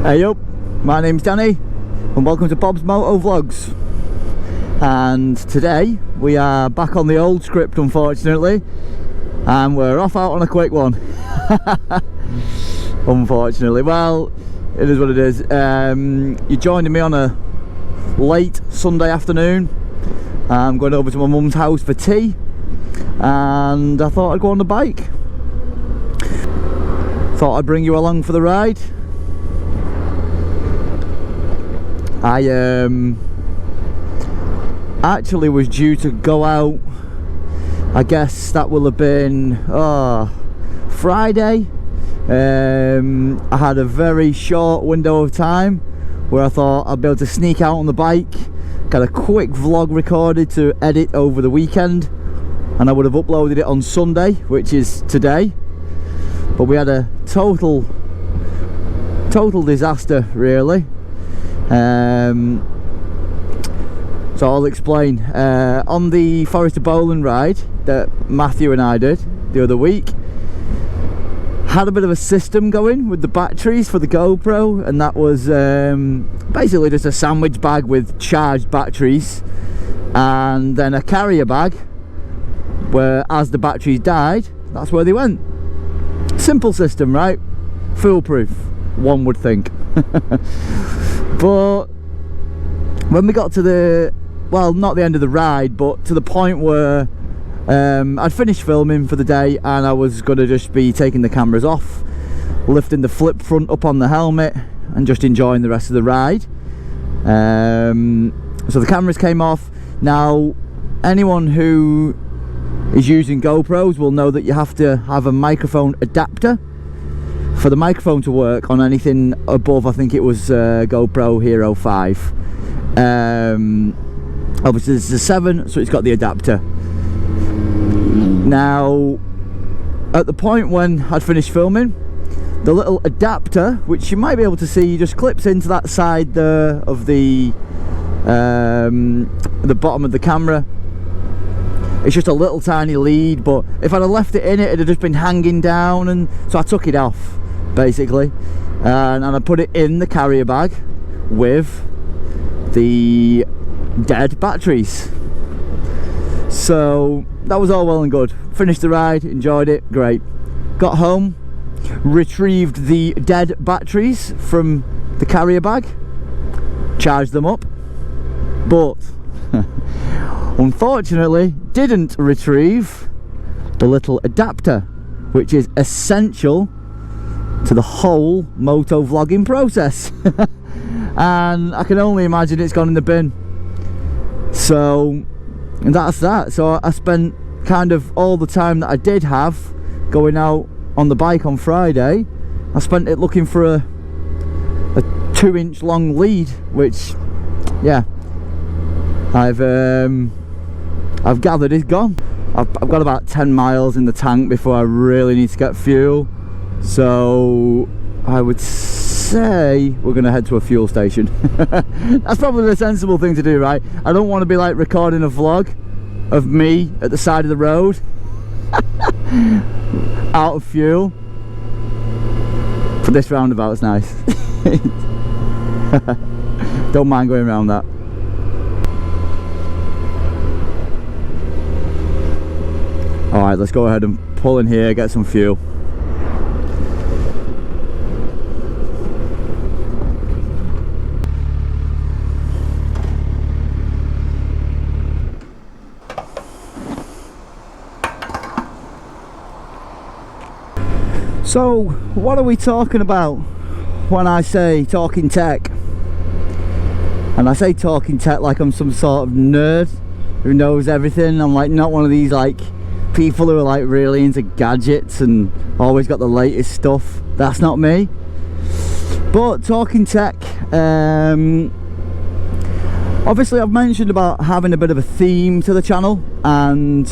Hey up, my name's Danny and welcome to BOBSMOTOVLOGS. And today we are back on the old script, unfortunately, and we're off out on a quick one. Unfortunately, well, it is what it is. You're joining me on a late Sunday afternoon. I'm going over to my mum's house for tea and I thought I'd go on the bike. Thought I'd bring you along for the ride. I actually was due to go out, I guess that will have been Friday. I had a very short window of time where I thought I'd be able to sneak out on the bike, got a quick vlog recorded to edit over the weekend, and I would have uploaded it on Sunday, which is today. But we had a total disaster, really. So I'll explain. On the Forest Bowling ride that Matthew and I did the other week, had a bit of a system going with the batteries for the GoPro, and that was basically just a sandwich bag with charged batteries and then a carrier bag where, as the batteries died, that's where they went. Simple system, right? Foolproof, one would think. But when we got to the, well, not the end of the ride, but to the point where I'd finished filming for the day and I was going to just be taking the cameras off, lifting the flip front up on the helmet and just enjoying the rest of the ride. So the cameras came off. Now, anyone who is using GoPros will know that you have to have a microphone adapter for the microphone to work on anything above, I think it was GoPro Hero 5. Obviously this is a 7, so it's got the adapter. Now, at the point when I'd finished filming, the little adapter, which you might be able to see, just clips into that side there of the bottom of the camera. It's just a little tiny lead, but if I'd have left it in, it'd have just been hanging down, and so I took it off, basically, and I put it in the carrier bag with the dead batteries. So that was all well and good. Finished the ride, enjoyed it, great. Got home, retrieved the dead batteries from the carrier bag, charged them up, but unfortunately didn't retrieve the little adapter, which is essential to the whole moto vlogging process. And I can only imagine it's gone in the bin. So, and that's that. So I spent kind of all the time that I did have going out on the bike on Friday, I spent it looking for a 2-inch long lead, which, yeah, I've gathered is gone. I've got about 10 miles in the tank before I really need to get fuel, so I would say we're going to head to a fuel station. That's probably the sensible thing to do, right? I don't want to be like recording a vlog of me at the side of the road out of fuel. But this roundabout's nice. Don't mind going around that. Alright, let's go ahead and pull in here, get some fuel. So, what are we talking about when I say talking tech? And I say talking tech like I'm some sort of nerd who knows everything. I'm like not one of these like people who are like really into gadgets and always got the latest stuff. That's not me. But talking tech, obviously I've mentioned about having a bit of a theme to the channel and,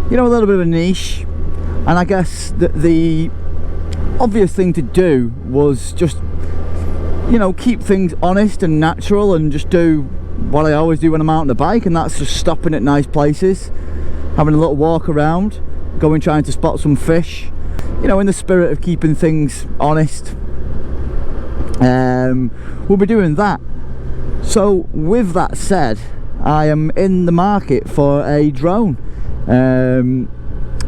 you know, a little bit of a niche. And I guess that the obvious thing to do was just, you know, keep things honest and natural and just do what I always do when I'm out on the bike, and that's just stopping at nice places, having a little walk around, going trying to spot some fish, you know, in the spirit of keeping things honest. we'll be doing that. So with that said, I am in the market for a drone,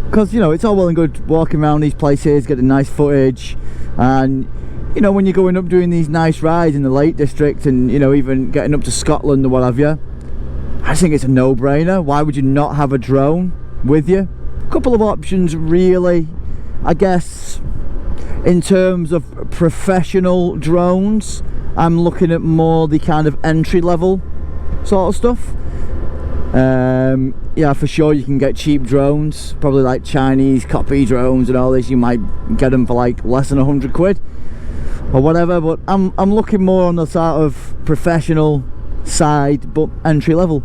because you know, it's all well and good walking around these places, getting nice footage, and you know, when you're going up doing these nice rides in the Lake District, and you know, even getting up to Scotland or what have you, I think it's a no-brainer. Why would you not have a drone with you? A couple of options really, I guess. In terms of professional drones, I'm looking at more the kind of entry-level sort of stuff. Yeah, for sure you can get cheap drones, probably like Chinese copy drones and all this. You might get them for like less than 100 quid or whatever, but I'm looking more on the sort of professional side, but entry level.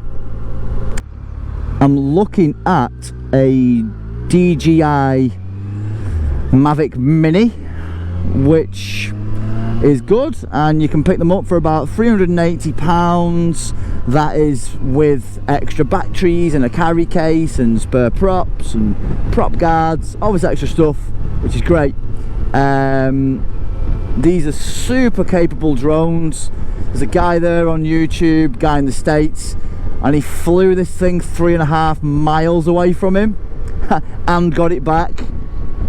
I'm looking at a DJI MAVIC Mini, which is good, and you can pick them up for about £380. that is with extra batteries and a carry case and spare props and prop guards, all this extra stuff, which is great. These are super capable drones. There's a guy there on YouTube, guy in the States, and he flew this thing 3.5 miles away from him and got it back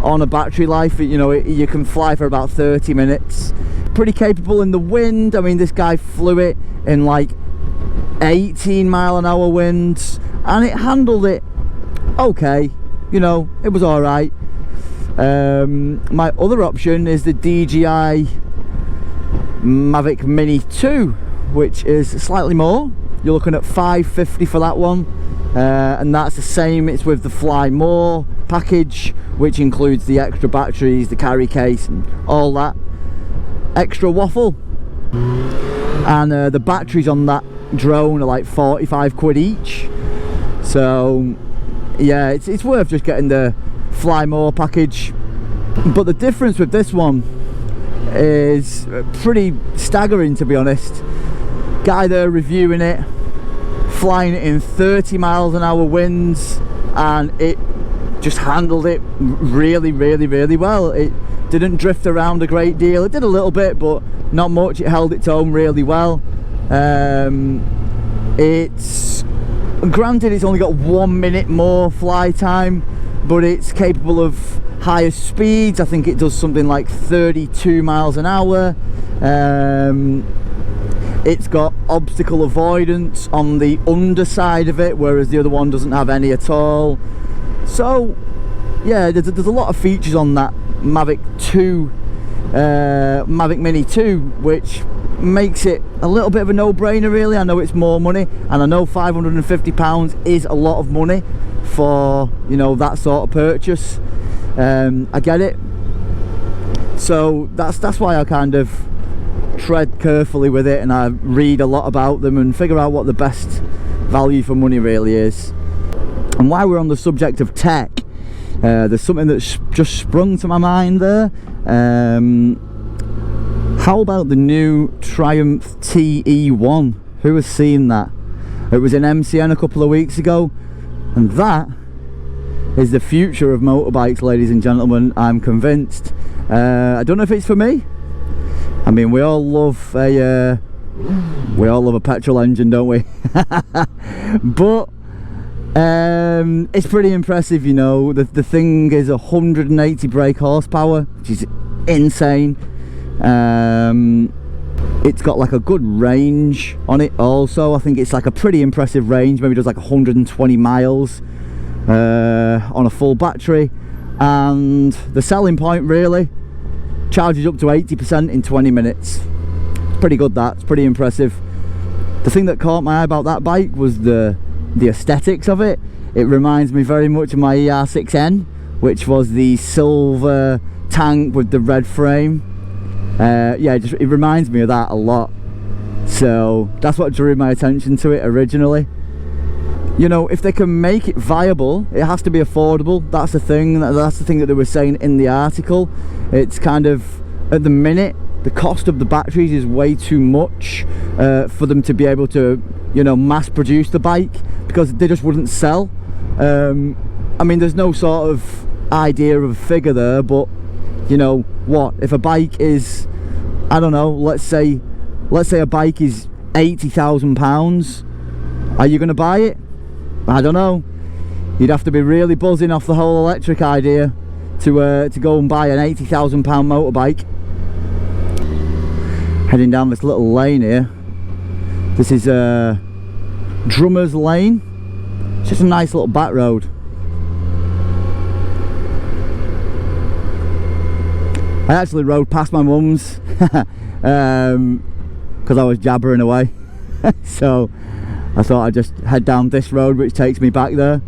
on a battery life. You know, you can fly for about 30 minutes. Pretty capable in the wind. I mean, this guy flew it in like 18-mile-an-hour winds, and it handled it okay. You know, it was all right. My other option is the DJI MAVIC Mini 2, which is slightly more. You're looking at $550 for that one, and that's the same. It's with the Fly More package, which includes the extra batteries, the carry case, and all that extra waffle. And the batteries on that drone are like 45 quid each. So yeah, it's worth just getting the Fly More package. But the difference with this one is pretty staggering, to be honest. Guy there reviewing it, flying it in 30 miles an hour winds, and it just handled it really well. It didn't drift around a great deal. It did a little bit, but not much. It held its own really well. It's granted, it's only got 1 minute more fly time, but it's capable of higher speeds. I think it does something like 32 miles an hour. It's got obstacle avoidance on the underside of it, whereas the other one doesn't have any at all. So yeah, there's a lot of features on that MAVIC Mini 2, which makes it a little bit of a no-brainer really. I know it's more money, and I know £550 is a lot of money for, you know, that sort of purchase. I get it. So that's why I kind of tread carefully with it, and I read a lot about them and figure out what the best value for money really is. And while we're on the subject of tech, there's something that's just sprung to my mind there. How about the new Triumph TE1? Who has seen that? It was in MCN a couple of weeks ago, and that is the future of motorbikes, ladies and gentlemen. I'm convinced. I don't know if it's for me. I mean, we all love a petrol engine, don't we? But it's pretty impressive, you know. The thing is 180 brake horsepower, which is insane. It's got like a good range on it also. I think it's like a pretty impressive range. Maybe does like 120 miles on a full battery. And the selling point really, charges up to 80% in 20 minutes. Pretty good, that's pretty impressive. The thing that caught my eye about that bike was the aesthetics of it. It reminds me very much of my ER6N, which was the silver tank with the red frame. Yeah, it reminds me of that a lot. So that's what drew my attention to it originally. You know, if they can make it viable, it has to be affordable. That's the thing. That's the thing that they were saying in the article. It's kind of, at the minute, the cost of the batteries is way too much for them to be able to, you know, mass produce the bike, because they just wouldn't sell. I mean, there's no sort of idea of a figure there, but you know what, if a bike is I don't know, let's say a bike is £80,000, are you going to buy it? I don't know. You'd have to be really buzzing off the whole electric idea to go and buy an £80,000 motorbike. Heading down this little lane here. This is Drummers Lane. It's just a nice little back road. I actually rode past my mum's because I was jabbering away. So I thought I'd just head down this road which takes me back there.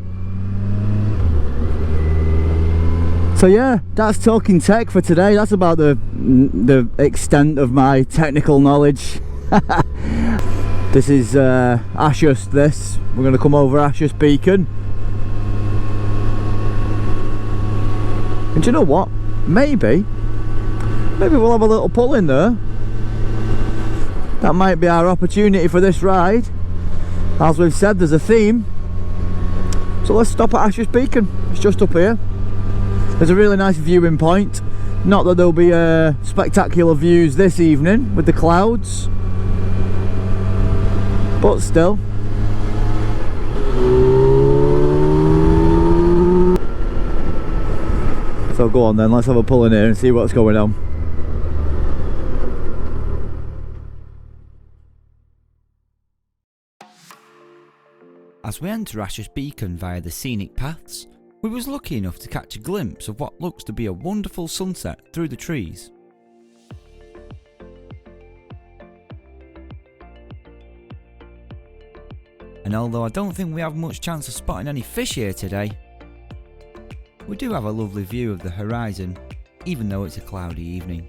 So yeah, that's talking tech for today. That's about the extent of my technical knowledge. This is Ashurst. We're going to come over Ashurst Beacon. And do you know what? Maybe we'll have a little pull in there. That might be our opportunity for this ride. As we've said, there's a theme. So let's stop at Ashurst Beacon. It's just up here. There's a really nice viewing point. Not that there'll be spectacular views this evening with the clouds, but still. So go on then, let's have a pull in here and see what's going on. As we enter Ashurst Beacon via the scenic paths, we was lucky enough to catch a glimpse of what looks to be a wonderful sunset through the trees. And although I don't think we have much chance of spotting any fish here today, we do have a lovely view of the horizon, even though it's a cloudy evening.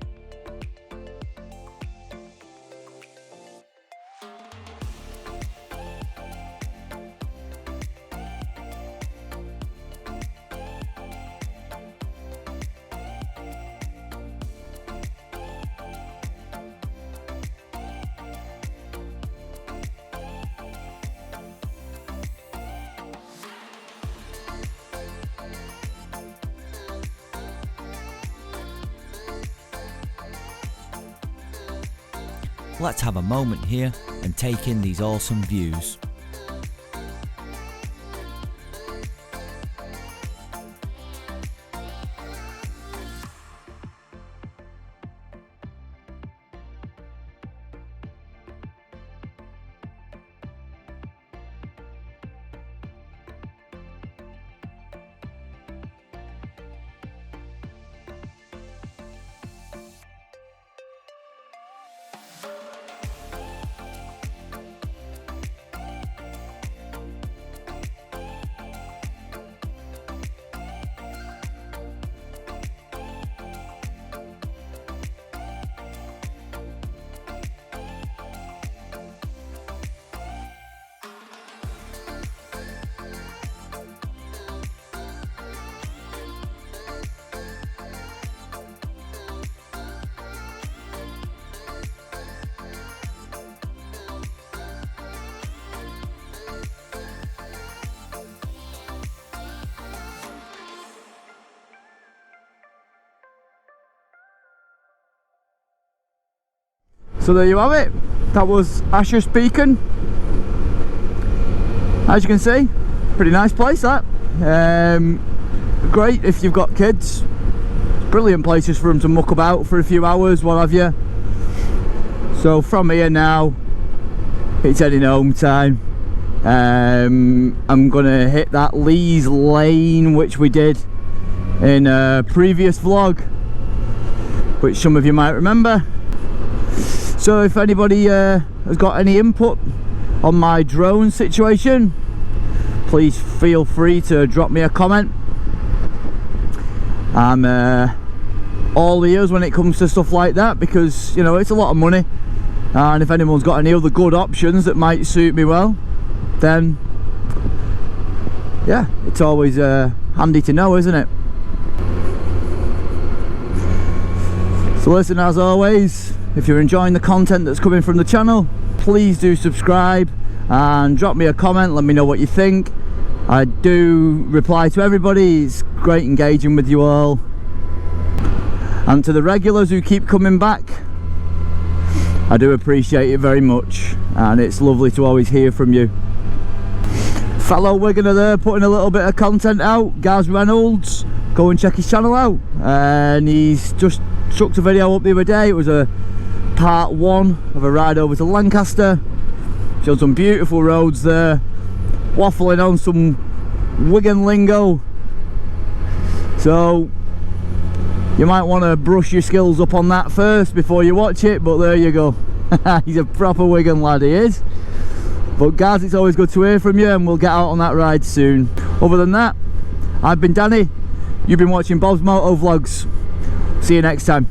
Let's have a moment here and take in these awesome views. So there you have it. That was Ashurst Beacon. As you can see, pretty nice place that. Great if you've got kids. Brilliant places for them to muck about for a few hours, what have you. So from here now, it's heading home time. I'm gonna hit that Lee's Lane, which we did in a previous vlog, which some of you might remember. So if anybody has got any input on my drone situation, please feel free to drop me a comment. I'm all ears when it comes to stuff like that, because you know it's a lot of money, and if anyone's got any other good options that might suit me well, then yeah, it's always handy to know, isn't it? So listen, as always, if you're enjoying the content that's coming from the channel, please do subscribe and drop me a comment. Let me know what you think. I do reply to everybody. It's great engaging with you all. And to the regulars who keep coming back, I do appreciate it very much, and it's lovely to always hear from you. Fellow Wiganer there putting a little bit of content out, Gaz Reynolds. Go and check his channel out. And he's just chucked a video up the other day. It was a part 1 of a ride over to Lancaster. Showed some beautiful roads there, waffling on some Wigan lingo. So you might want to brush your skills up on that first before you watch it, but there you go. He's a proper Wigan lad, he is. But guys, it's always good to hear from you, and we'll get out on that ride soon. Other than that, I've been Danny, you've been watching Bob's Moto Vlogs. See you next time.